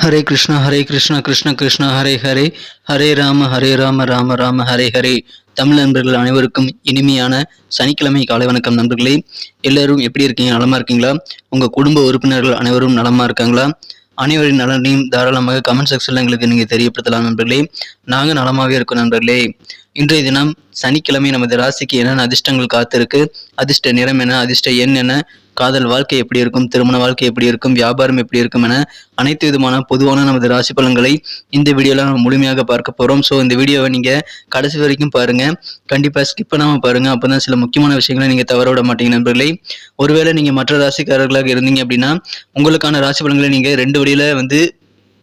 ஹரே கிருஷ்ணா கிருஷ்ண கிருஷ்ணா ஹரே ஹரே, ஹரே ராம ராம ராம ஹரே ஹரே. தமிழ் நண்பர்கள் அனைவருக்கும் இனிமையான சனிக்கிழமை காலை வணக்கம் நண்பர்களே. எல்லாரும் எப்படி இருக்கீங்க? நலமா இருக்கீங்களா? உங்க குடும்ப உறுப்பினர்கள் அனைவரும் நலமா இருக்காங்களா? அனைவரின் நலனையும் தாராளமாக கமெண்ட் செக்ஷன்ல எங்களுக்கு நீங்க தெரியப்படுத்தலாம் நண்பர்களே. நாங்க நலமாவே இருக்கோம் நண்பர்களே. இன்றைய தினம் சனிக்கிழமை நமது ராசிக்கு என்னென்ன அதிர்ஷ்டங்கள் காத்திருக்கு, அதிர்ஷ்ட நிறம் என்ன, அதிர்ஷ்ட எண் என்ன, காதல் வாழ்க்கை எப்படி இருக்கும், திருமண வாழ்க்கை எப்படி இருக்கும், வியாபாரம் எப்படி இருக்கும் என அனைத்து விதமான பொதுவான நமது ராசி பலன்களை இந்த வீடியோல நம்ம முழுமையாக பார்க்க போறோம். ஸோ இந்த வீடியோவை நீங்க கடைசி வரைக்கும் பாருங்க, கண்டிப்பா ஸ்கிப் பண்ணாம பாருங்க. அப்பதான் சில முக்கியமான விஷயங்களை நீங்க தவற விட மாட்டீங்க நண்பர்களே. ஒருவேளை நீங்க மற்ற ராசிக்காரர்களாக இருந்தீங்க அப்படின்னா உங்களுக்கான ராசி பலன்களை நீங்க 2 வழியில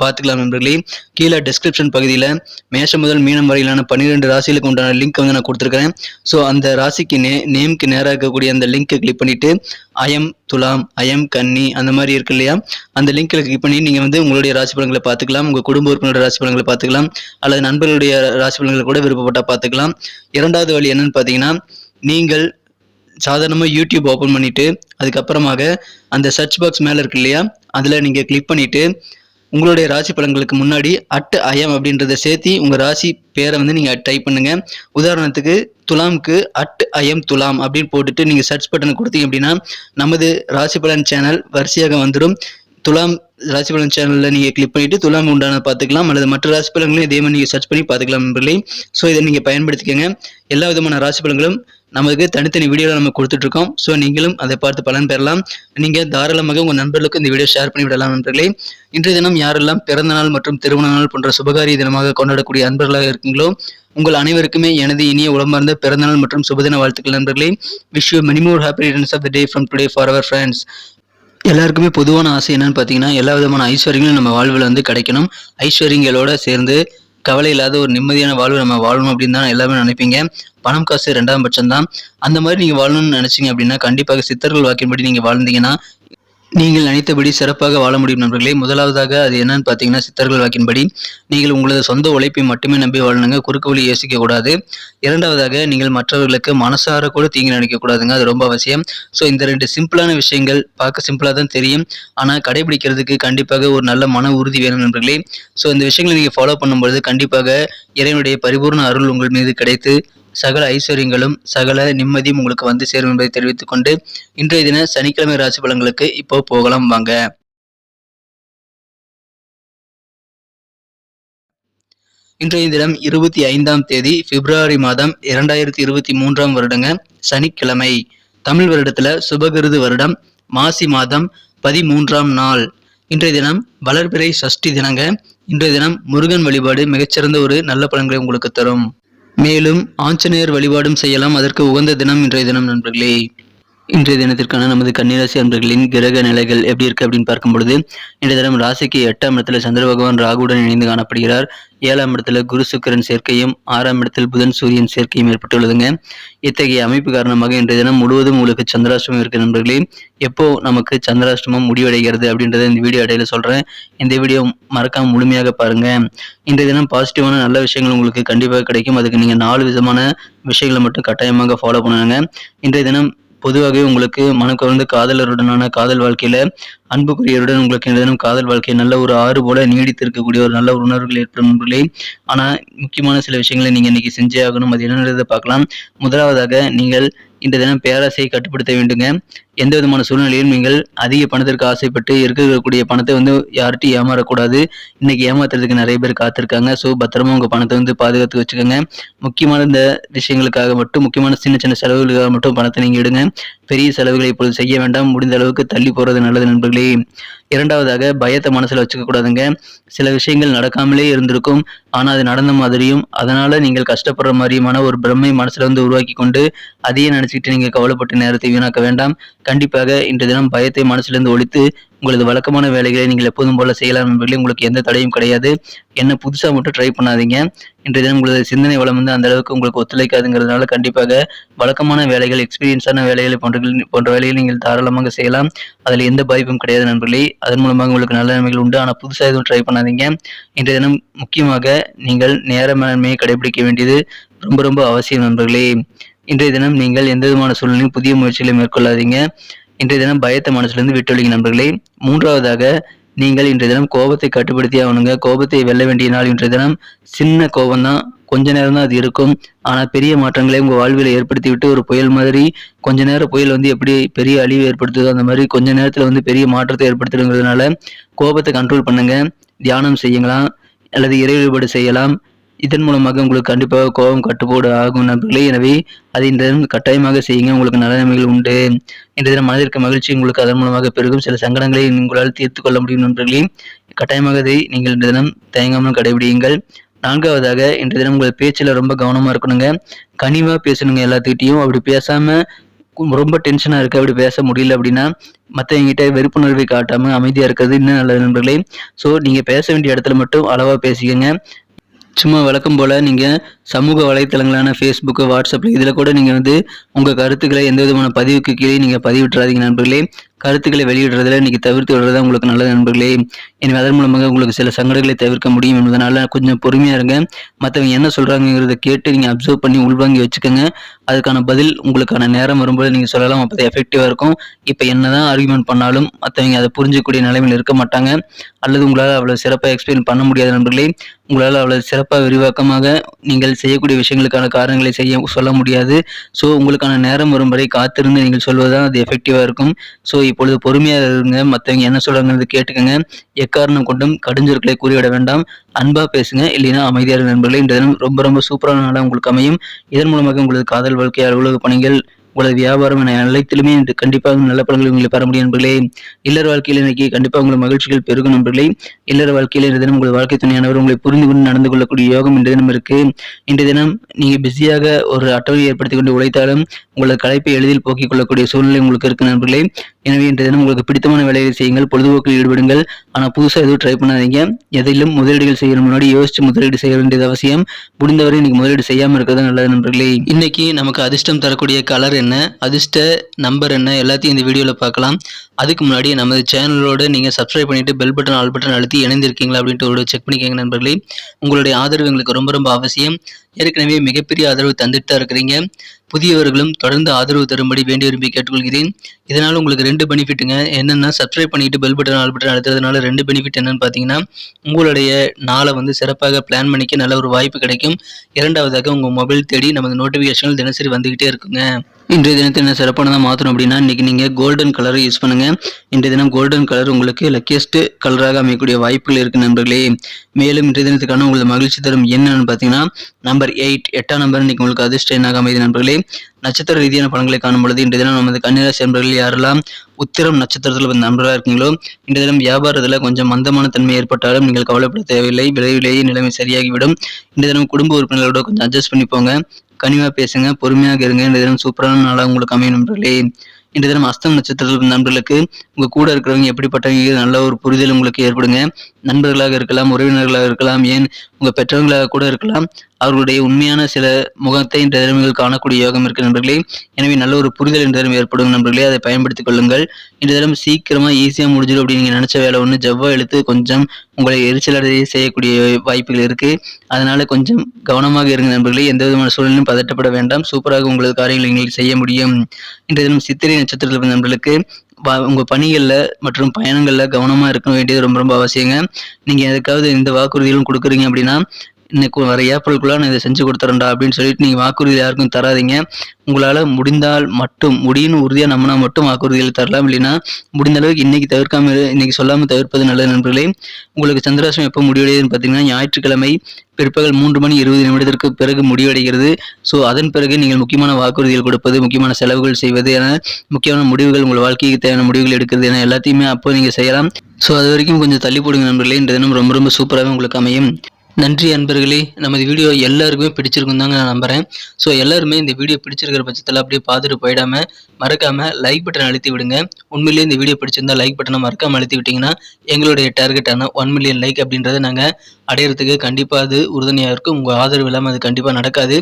பார்த்துக்கலாம் நண்பர்களே. கீழே டிஸ்கிரிப்ஷன் பகுதியில் மேஷம் முதல் மீனம் வரையிலான 12 ராசிகளுக்கு உண்டான லிங்க் நான் கொடுத்துருக்கிறேன். ஸோ அந்த ராசிக்கு நேமுக்கு நேராக இருக்கக்கூடிய அந்த லிங்க்கை கிளிக் பண்ணிட்டு அயம் துலாம், அயம் கன்னி அந்த மாதிரி இருக்கு இல்லையா, அந்த லிங்க்ல கிளிக் பண்ணி நீங்கள் உங்களுடைய ராசி பலன்களை பார்த்துக்கலாம். உங்கள் குடும்ப உறுப்பினருடைய ராசி பலன்களை பார்த்துக்கலாம், அல்லது நண்பர்களுடைய ராசி பலன்களை கூட விருப்பப்பட்டால் பார்த்துக்கலாம். இரண்டாவது வழி என்னன்னு பார்த்தீங்கன்னா, நீங்கள் சாதாரணமாக யூடியூப் ஓப்பன் பண்ணிட்டு அதுக்கப்புறமாக அந்த சர்ச் பாக்ஸ் மேலே இருக்கு இல்லையா, அதில் நீங்கள் கிளிக் பண்ணிட்டு உங்களுடைய ராசி பலன்களுக்கு முன்னாடி @IAM அப்படின்றத சேர்த்து உங்க ராசி பேரை நீங்க டைப் பண்ணுங்க. உதாரணத்துக்கு துலாம்க்கு @IAM துலாம் அப்படின்னு போட்டுட்டு நீங்க சர்ச் பட்டன் கொடுத்தீங்க அப்படின்னா நமது ராசி பலன் சேனல் வரிசையாக வந்துடும். துலாம் ராசி பலன் சேனல்ல நீங்க கிளிக் பண்ணிட்டு துலாம் உண்டான பார்த்துக்கலாம், அல்லது மற்ற ராசி பலன்களையும் இதே மாதிரி நீங்க சர்ச் பண்ணி பார்த்துக்கலாம் நண்பர்களே. ஸோ இதை நீங்க பயன்படுத்திக்கங்க. எல்லா விதமான ராசி பலன்களும் நமக்கு தனித்தனி வீடியோவில் நம்ம கொடுத்துட்டு இருக்கோம். ஸோ நீங்களும் அதை பார்த்து பலன் பெறலாம். நீங்க தாராளமாக உங்க நண்பர்களுக்கு இந்த வீடியோ ஷேர் பண்ணி விடலாம் நண்பர்களே. இன்றைய தினம் யாரெல்லாம் பிறந்த நாள் மற்றும் திருமண நாள் போன்ற சுபகாரிய தினமாக கொண்டாடக்கூடிய அன்பர்களாக இருக்கீங்களோ உங்கள் அனைவருக்குமே எனது இனிய உளமார்ந்த பிறந்தநாள் மற்றும் சுபதின வாழ்த்துக்கள் நண்பர்களே. Wish you many more happy returns of the day from today for our friends. எல்லாருக்குமே பொதுவான ஆசை என்னன்னு பார்த்தீங்கன்னா, எல்லா விதமான ஐஸ்வர்யங்களும் நம்ம வாழ்வில் கிடைக்கணும். ஐஸ்வர்யங்களோட சேர்ந்து கவலை இல்லாத ஒரு நிம்மதியான வாழ்வு நம்ம வாழணும் அப்படின்னு தான் எல்லாமே நினைப்பீங்க. பணம் காசு 2ஆம் பட்சம் தான். அந்த மாதிரி நீங்க வாழணும்னு நினைச்சீங்க அப்படின்னா கண்டிப்பாக சித்தர்கள் வாக்கின்படி நீங்க வாழ்ந்தீங்கன்னா நீங்கள் நினைத்தபடி சிறப்பாக வாழ முடியும் நண்பர்களே. முதலாவதாக அது என்னன்னு பார்த்தீங்கன்னா, சித்தர்கள் வாக்கின்படி நீங்கள் உங்களது சொந்த உழைப்பை மட்டுமே நம்பி வாழணுங்க, குறுக்கு வழி யோசிக்க கூடாது. இரண்டாவதாக நீங்கள் மற்றவர்களுக்கு மனசார கூட தீங்கு நினைக்க கூடாதுங்க, அது ரொம்ப அவசியம். ஸோ இந்த 2 சிம்பிளான விஷயங்கள் பார்க்க சிம்பிளாக தான் தெரியும், ஆனால் கடைபிடிக்கிறதுக்கு கண்டிப்பாக ஒரு நல்ல மன உறுதி வேணும் நண்பர்களே. ஸோ இந்த விஷயங்களை நீங்கள் ஃபாலோ பண்ணும்பொழுது கண்டிப்பாக இறைவனுடைய பரிபூர்ண அருள் உங்கள் மீது கிடைத்து சகல ஐஸ்வர்யங்களும் சகல நிம்மதியும் உங்களுக்கு சேரும் என்பதை தெரிவித்துக் கொண்டு இன்றைய தின சனிக்கிழமை ராசி பலன்களுக்கு இப்போ போகலாம் வாங்க. இன்றைய தினம் 25ஆம் தேதி பிப்ரவரி மாதம் 2023ஆம் வருடங்க, சனிக்கிழமை. தமிழ் வருடத்துல சுபகிருது வருடம் மாசி மாதம் 13ஆம் நாள். இன்றைய தினம் வளர்பிறை சஷ்டி தினங்க. இன்றைய தினம் முருகன் வழிபாடு மிகச்சிறந்த ஒரு நல்ல பலன்களை உங்களுக்கு தரும். மேலும் ஆஞ்சநேயர் வழிபாடும் செய்யலாம். அதற்கு உகந்த தினம் இன்றைய தினம் நண்பர்களே. இன்றைய தினத்திற்கான நமது கன்னிராசி அன்பர்களின் கிரக நிலைகள் எப்படி இருக்கு அப்படின்னு பார்க்கும் பொழுது, இன்றைய தினம் ராசிக்கு 8ஆம் இடத்துல சந்திர பகவான் ராகுடன் இணைந்து காணப்படுகிறார். 7ஆம் இடத்துல குரு சுக்கிரன் சேர்க்கையும் 6ஆம் இடத்தில் புதன் சூரியன் சேர்க்கையும் ஏற்பட்டுள்ளதுங்க. இத்தகைய அமைப்பு காரணமாக இன்றைய தினம் முழுவதும் உங்களுக்கு சந்திராஷ்டமம் இருக்கு நண்பர்களே. எப்போ நமக்கு சந்திராஷ்டமம் முடிவடைகிறது அப்படின்றத இந்த வீடியோ இடையில சொல்றேன். இந்த வீடியோ மறக்காம முழுமையாக பாருங்க. இன்றைய தினம் பாசிட்டிவான நல்ல விஷயங்கள் உங்களுக்கு கண்டிப்பாக கிடைக்கும். அதுக்கு நீங்க 4 விதமான விஷயங்களை மட்டும் கட்டாயமாக ஃபாலோ பண்ணுங்க. இன்றைய தினம் பொதுவாகவே உங்களுக்கு மனக்கவர்ந்த காதலருடனான காதல் வாழ்க்கையில அன்புக்குரியவருடன் உங்களுக்கு இந்த தினம் காதல் வாழ்க்கை நல்ல ஒரு ஆறு போல நீடித்து இருக்கக்கூடிய ஒரு நல்ல உணர்வுகள் ஏற்படும் நண்பர்களே. ஆனா முக்கியமான சில விஷயங்களை நீங்க இன்னைக்கு செஞ்சே ஆகணும். அது என்னன்றதை பார்க்கலாம். முதலாவதாக நீங்கள் இந்த தினம் பேராசையை கட்டுப்படுத்த வேண்டுங்க. எந்த விதமான சூழ்நிலையும் நீங்கள் அதிக பணத்திற்கு ஆசைப்பட்டு இருக்கக்கூடிய பணத்தை யார்கிட்டையும் ஏமாறக்கூடாது. இன்னைக்கு ஏமாத்துறதுக்கு நிறைய பேர் காத்திருக்காங்க. ஸோ பத்திரமா உங்க பணத்தை பாதுகாத்து வச்சுக்கோங்க. முக்கியமான இந்த விஷயங்களுக்காக மட்டும், முக்கியமான சின்ன சின்ன செலவுகளுக்காக மட்டும் பணத்தை நீங்க எடுங்க. பெரிய செலவுகளை இப்பொழுது செய்ய வேண்டாம். முடிந்த அளவுக்கு தள்ளி போறது நல்லது நண்பர்களே. இரண்டாவதாக பயத்தை மனசுல வச்சுக்க கூடாதுங்க. சில விஷயங்கள் நடக்காமலே இருந்திருக்கும், ஆனா அது நடந்த மாதிரியும் அதனால நீங்கள் கஷ்டப்படுற மாதிரியுமான ஒரு பிரம்மை மனசுல உருவாக்கி கொண்டு அதையே நினைச்சுக்கிட்டு நீங்க கவலைப்பட்டு நேரத்தை வீணாக்க வேண்டாம். கண்டிப்பாக இன்றைய தினம் பயத்தை மனசிலிருந்து ஒழித்து உங்களது வழக்கமான வேலைகளை நீங்கள் எப்போதும் போல செய்யலாம் நண்பர்களே. உங்களுக்கு எந்த தடையும் கிடையாது. என்ன புதுசா மட்டும் ட்ரை பண்ணாதீங்க. இன்றைய தினம் உங்களது சிந்தனை வளம் அந்த அளவுக்கு உங்களுக்கு ஒத்துழைக்காதுங்கிறதுனால கண்டிப்பாக வழக்கமான வேலைகள், எக்ஸ்பீரியன்ஸான வேலைகளை போன்ற வேலைகளை நீங்கள் தாராளமாக செய்யலாம். அதில் எந்த பாதிப்பும் கிடையாது நண்பர்களே. அதன் மூலமாக உங்களுக்கு நல்ல நன்மைகள் உண்டு. ஆனால் புதுசாக எதுவும் ட்ரை பண்ணாதீங்க. இன்றைய தினம் முக்கியமாக நீங்கள் நேர மேன்மையை கடைபிடிக்க வேண்டியது ரொம்ப ரொம்ப அவசியம் நண்பர்களே. இன்றைய தினம் நீங்கள் எந்த விதமான சூழ்நிலையும் புதிய முயற்சிகளை மேற்கொள்ளாதீங்க. இன்றைய தினம் பயத்தை மனசுலேருந்து விட்டொழிங்க நண்பர்களே. மூன்றாவதாக நீங்கள் இன்றைய தினம் கோபத்தை கட்டுப்படுத்தி ஆகணுங்க. கோபத்தை வெல்ல வேண்டிய நாள் இன்றைய தினம். சின்ன கோபம் தான், கொஞ்ச நேரம் தான் அது இருக்கும். ஆனா பெரிய மாற்றங்களை உங்க வாழ்வில ஏற்படுத்தி விட்டு ஒரு புயல் மாதிரி கொஞ்ச நேரம் புயல் வந்து எப்படி பெரிய அழிவு ஏற்படுத்துதோ அந்த மாதிரி கொஞ்ச நேரத்துல வந்து பெரிய மாற்றத்தை ஏற்படுத்திடுங்கிறதுனால கோபத்தை கண்ட்ரோல் பண்ணுங்க. தியானம் செய்யலாம் அல்லது இறை வழிபாடு செய்யலாம். இதன் மூலமாக உங்களுக்கு கண்டிப்பாக கோபம் கட்டுப்பாடு ஆகும் நண்பர்களே. எனவே அதை இந்த தினம் கட்டாயமாக செய்யுங்க. உங்களுக்கு நல்ல நன்மைகள் உண்டு. இன்றைய தினம் மனதிற்கு மகிழ்ச்சி உங்களுக்கு அதன் மூலமாக பெருகும். சில சங்கடங்களை உங்களால் தீர்த்து கொள்ள முடியும் நண்பர்களே. கட்டாயமாக அதை நீங்கள் இன்றைய தினம் தயங்காமல் கடைபிடியுங்கள். 4வதாக இன்றைய தினம் உங்கள் பேச்சில் ரொம்ப கவனமா இருக்கணுங்க. கனிவா பேசணுங்க எல்லாத்துக்கிட்டையும். அப்படி பேசாம ரொம்ப டென்ஷனா இருக்கு, அப்படி பேச முடியல அப்படின்னா மற்றவங்கிட்ட வெறுப்புணர்வை காட்டாம அமைதியா இருக்கிறது இன்னும் நல்லது நண்பர்களே. ஸோ நீங்க பேச வேண்டிய இடத்துல மட்டும் அளவா பேசிக்கங்க. சும்மா வழக்கம் போல் நீங்கள் சமூக வலைத்தளங்களான ஃபேஸ்புக்கு, வாட்ஸ்அப்பில் இதில் கூட நீங்கள் வந்து உங்கள் கருத்துக்களை எந்த விதமான பதிவுக்கு கீழே நீங்கள் பதிவிட்டுறாதீங்க நண்பர்களே. கருத்துக்களை வெளியிடுறதில் நீங்கள் தவிர்த்து விடுறது உங்களுக்கு நல்லது நண்பர்களே. எனவே அதன் மூலமாக உங்களுக்கு சில சங்கடங்களை தவிர்க்க முடியும் என்பதனால கொஞ்சம் பொறுமையாக இருங்க. மற்றவங்க என்ன சொல்கிறாங்கிறத கேட்டு நீங்கள் அப்சர்வ் பண்ணி உள்வாங்கி வச்சுக்கோங்க. அதுக்கான பதில் உங்களுக்கான நேரம் வரும்போது நீங்கள் சொல்லலாம். அப்போ எஃபெக்டிவாக இருக்கும். இப்போ என்ன தான் ஆர்குமெண்ட் பண்ணாலும் மற்றவங்க அதை புரிஞ்சக்கூடிய நிலைமையில் இருக்க மாட்டாங்க. அல்லது உங்களால் அவ்வளோ சிறப்பாக எக்ஸ்பிளைன் பண்ண முடியாத நண்பர்களே. உங்களால் அவ்வளோ சிறப்பாக விரிவாக்கமாக நீங்கள் செய்யக்கூடிய விஷயங்களுக்கான காரணங்களை சொல்ல முடியாது. ஸோ உங்களுக்கான நேரம் வரும் வரை காத்திருந்து நீங்கள் சொல்வதுதான் அது எஃபெக்டிவாக இருக்கும். ஸோ இப்பொழுது பொறுமையாக இருங்க. மற்றவங்க என்ன சொல்கிறாங்கிறது கேட்டுக்கங்க. எக்காரணம் கொண்டும் கடுஞ்சொற்களை கூறிவிட வேண்டாம். அன்பா பேசுங்க, இல்லைன்னா அமைதியாக நண்பர்களே. இந்த தினம் ரொம்ப ரொம்ப சூப்பரான நாளாக உங்களுக்கு அமையும். இதன் மூலமாக உங்களது காதல் வாழ்க்கை, அலுவலக பணிகள், உங்களது வியாபாரம் என அனைத்திலுமே கண்டிப்பாக நல்ல பலன்களை உங்களை பெற முடியும் நண்பர்களே. இல்லற வாழ்க்கையில் இன்னைக்கு கண்டிப்பாக உங்கள் மகிழ்ச்சிகள் பெருகும் நண்பர்களே. இல்லற வாழ்க்கையில் இன்றைய தினம் உங்கள் வாழ்க்கை துணையானவர் உங்களை புரிந்து கொண்டு நடந்து கொள்ளக்கூடிய யோகம் இன்றைய தினம் இருக்கு. இன்றைய தினம் நீங்க பிஸியாக ஒரு அட்டவணை ஏற்படுத்தி கொண்டு உழைத்தாலும் உங்களது களைப்பை எளிதில் போக்கிக் கொள்ளக்கூடிய சூழ்நிலை உங்களுக்கு இருக்கு நண்பர்களே. எனவே இன்றைய தினம் உங்களுக்கு பிடித்தமான வேலையை செய்யுங்கள், பொழுதுபோக்கில் ஈடுபடுங்கள். ஆனால் புதுசாக எதுவும் ட்ரை பண்ணாதீங்க. எதிலும் முதலீடுகள் செய்யற முன்னாடி யோசிச்சு முதலீடு செய்ய வேண்டியது அவசியம். முடிந்தவரை இன்னைக்கு முதலீடு செய்யாமல் இருக்கிறது நல்லது நண்பர்களே. இன்னைக்கு நமக்கு அதிர்ஷ்டம் தரக்கூடிய கலர் என்ன, அதிர்ஷ்ட நம்பர் என்ன, எல்லாத்தையும் இந்த வீடியோவில் பார்க்கலாம். அதுக்கு முன்னாடி நமது சேனலோடு நீங்கள் சப்ஸ்கிரைப் பண்ணிட்டு பெல் பட்டன், ஆல் பட்டன் அழுத்தி இணைந்திருக்கீங்களா அப்படின்ட்டு ஒரு செக் பண்ணிக்கோங்க நண்பர்களே. உங்களுடைய ஆதரவு எங்களுக்கு ரொம்ப ரொம்ப அவசியம். ஏற்கனவே மிகப்பெரிய ஆதரவு தந்துட்டு தான் இருக்கிறீங்க. புதியவர்களும் தொடர்ந்து ஆதரவு தரும்படி வேண்டி விரும்பி கேட்டுக்கொள்கிறேன். இதனால் உங்களுக்கு 2 பெனிஃபிட்டுங்க. என்னென்னா, சப்ஸ்கிரைப் பண்ணிட்டு பெல் பட்டன், ஆல் பட்டன் அழுத்துறதுனால 2 பெனிஃபிட் என்னன்னு பார்த்தீங்கன்னா, உங்களுடைய நாளை வந்து சிறப்பாக பிளான் பண்ணிக்க நல்ல ஒரு வாய்ப்பு கிடைக்கும். 2வதாக உங்கள் மொபைல் தேடி நமது நோட்டிஃபிகேஷன்கள் தினசரி வந்துகிட்டே இருக்குங்க. இன்றைய தினத்தை என்ன சிறப்பானதாக மாற்றணும் அப்படின்னா, இன்றைக்கி நீங்கள் கோல்டன் கலரை யூஸ் பண்ணுங்கள். இன்றைய தினம் கோல்டன் கலர் உங்களுக்கு லக்கியஸ்ட் கலராக அமையக்கூடிய வாய்ப்புகள் இருக்குது நண்பர்களே. மேலும் இன்றைய தினத்துக்கான உங்களுக்கு மகிழ்ச்சி தரும் என்னன்னு பார்த்தீங்கன்னா, நம்பர் 8, 8ஆம் நம்பர் இன்னைக்கு உங்களுக்கு அதிர்ஷ்ட எண்ணாக அமைது நண்பர்களே. நட்சத்திர ரீதியான பலன்களை காணும் பொழுது இன்றைய தினம் நமது கன்னிராசி நண்பர்கள் யாரெல்லாம் உத்திரம் நட்சத்திரத்தில் வந்து நண்பர்களாக இருக்கீங்களோ, இன்றைய தினம் வியாபாரத்தில் கொஞ்சம் மந்தமான தன்மை ஏற்பட்டாலும் நீங்கள் கவலைப்பட தேவையில்லை. விரைவிலேயே நிலைமை சரியாகிவிடும். இன்றைய தினம் குடும்ப உறுப்பினர்களோட கொஞ்சம் அட்ஜஸ்ட் பண்ணி போங்க. கனிவா பேசுங்க, பொறுமையாக இருங்க. இந்த தினம் சூப்பரான நாளாக உங்களுக்கு அமையும் நண்பர்களே. இன்றைய தினம் அஸ்தம் நட்சத்திரத்தில் நண்பர்களுக்கு உங்க கூட இருக்கிறவங்க எப்படிப்பட்டவங்க நல்ல ஒரு புரிதல் உங்களுக்கு ஏற்படுங்க. நண்பர்களாக இருக்கலாம், உறவினர்களாக இருக்கலாம், ஏன் உங்க பெற்றவங்களாக கூட இருக்கலாம். அவர்களுடைய உண்மையான சில முகத்தை இந்த தினங்கள் காணக்கூடிய யோகம் இருக்கு நண்பர்களே. எனவே நல்ல ஒரு புரிதல் இந்த தினம் ஏற்படும் நண்பர்களே. அதை பயன்படுத்திக் கொள்ளுங்கள். இந்த தினம் சீக்கிரமா ஈஸியாக முடிஞ்சிடும் அப்படின்னு நீங்க நினைச்ச வேலை ஒன்று ஜவ்வா எழுத்து கொஞ்சம் உங்களை எரிச்சலடைய செய்யக்கூடிய வாய்ப்புகள் இருக்கு. அதனால கொஞ்சம் கவனமாக இருங்க நண்பர்களே. எந்த விதமான சூழலிலும் பதட்டப்பட வேண்டாம். சூப்பராக உங்களது காரியங்களை நீங்கள் செய்ய முடியும். இன்றைய தினம் சித்திரை நட்சத்திரத்தில் நண்பர்களுக்கு உங்க பணிகள்ல மற்றும் பயணங்கள்ல கவனமா இருக்க வேண்டியது ரொம்ப ரொம்ப அவசியங்க. நீங்க எதுக்காவது இந்த வாக்குறுதிகளும் கொடுக்குறீங்க அப்படின்னா, இன்னைக்கு வர ஏப்ரலுக்குள்ள நான் இதை செஞ்சு கொடுத்துறேன்டா அப்படின்னு சொல்லிட்டு நீங்க வாக்குறுதி யாருக்கும் தராதீங்க. உங்களால முடிந்தால் மட்டும், முடியும்னு உறுதியா நம்பினா மட்டும் வாக்குறுதிகள் தரலாம். இல்லைன்னா முடிந்த அளவுக்கு இன்னைக்கு தவிர்க்காம, இன்னைக்கு சொல்லாம தவிர்ப்பது நல்லது நண்பர்களே. உங்களுக்கு சந்திராஷ்டமம் எப்போ முடிவடையுதுன்னு பார்த்தீங்கன்னா, ஞாயிற்றுக்கிழமை பிற்பகல் 3:20 பிறகு முடிவடைகிறது. ஸோ அதன் பிறகு நீங்கள் முக்கியமான வாக்குறுதிகள் கொடுப்பது, முக்கியமான செலவுகள் செய்வது என முக்கியமான முடிவுகள், உங்கள் வாழ்க்கைக்கு தேவையான முடிவுகள் எடுக்கிறது என எல்லாத்தையுமே அப்போ நீங்கள் செய்யலாம். ஸோ அது வரைக்கும் கொஞ்சம் தள்ளி போடுங்க நண்பர்களே. இந்த தினம் ரொம்ப ரொம்ப சூப்பராகவே உங்களுக்கு அமையும். நன்றி அன்பர்களே. நமது வீடியோ எல்லாருக்குமே பிடிச்சிருக்கும் தாங்க நான் நம்புகிறேன். ஸோ எல்லாருமே இந்த வீடியோ பிடிச்சிருக்கிற பட்சத்தில் அப்படியே பார்த்துட்டு போயிடாமல் மறக்காமல் லைக் பட்டன் அழுத்தி விடுங்க. உண்மையிலேயே இந்த வீடியோ பிடிச்சிருந்தா லைக் பட்டனை மறக்காமல் அழுத்தி விட்டிங்கன்னா எங்களுடைய டார்கெட்டான 1 மில்லியன் லைக் அப்படின்றத நாங்கள் அடையிறதுக்கு கண்டிப்பாக அது உறுதுணையாக இருக்கும். உங்கள் ஆதரவு இல்லாமல் அது கண்டிப்பாக நடக்காது.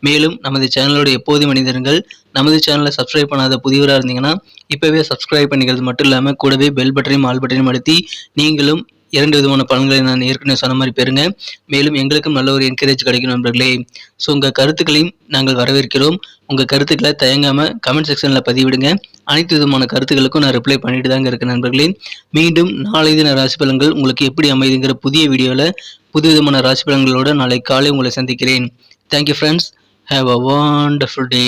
மேலும் நமது சேனலோட எப்போதும் மனிதர்கள் நமது சேனலை சப்ஸ்கிரைப் பண்ணாத புதியவராக இருந்தீங்கன்னா இப்போவே சப்ஸ்கிரைப் பண்ணிக்கிறது மட்டும் இல்லாமல் கூடவே பெல் பட்டனையும் ஆல் பட்டனையும் அழுத்தி நீங்களும் 2 விதமான பலன்களை நான் ஏற்கனவே சொன்ன மாதிரி பெறுங்க. மேலும் எங்களுக்கும் நல்ல ஒரு என்கரேஜ் கிடைக்கும் நண்பர்களே. ஸோ உங்கள் கருத்துக்களையும் நாங்கள் வரவேற்கிறோம். உங்கள் கருத்துக்களை தயங்காமல் கமெண்ட் செக்ஷனில் பதிவிடுங்க. அனைத்து விதமான கருத்துக்களுக்கும் நான் ரிப்ளை பண்ணிட்டு தாங்க இருக்கேன் நண்பர்களே. மீண்டும் நாளை தின ராசி பலன்கள் உங்களுக்கு எப்படி அமைதுங்கிற புதிய வீடியோவில் புது விதமான ராசி பலன்களோடு நாளை காலை உங்களை சந்திக்கிறேன். Thank you friends. Have a wonderful day.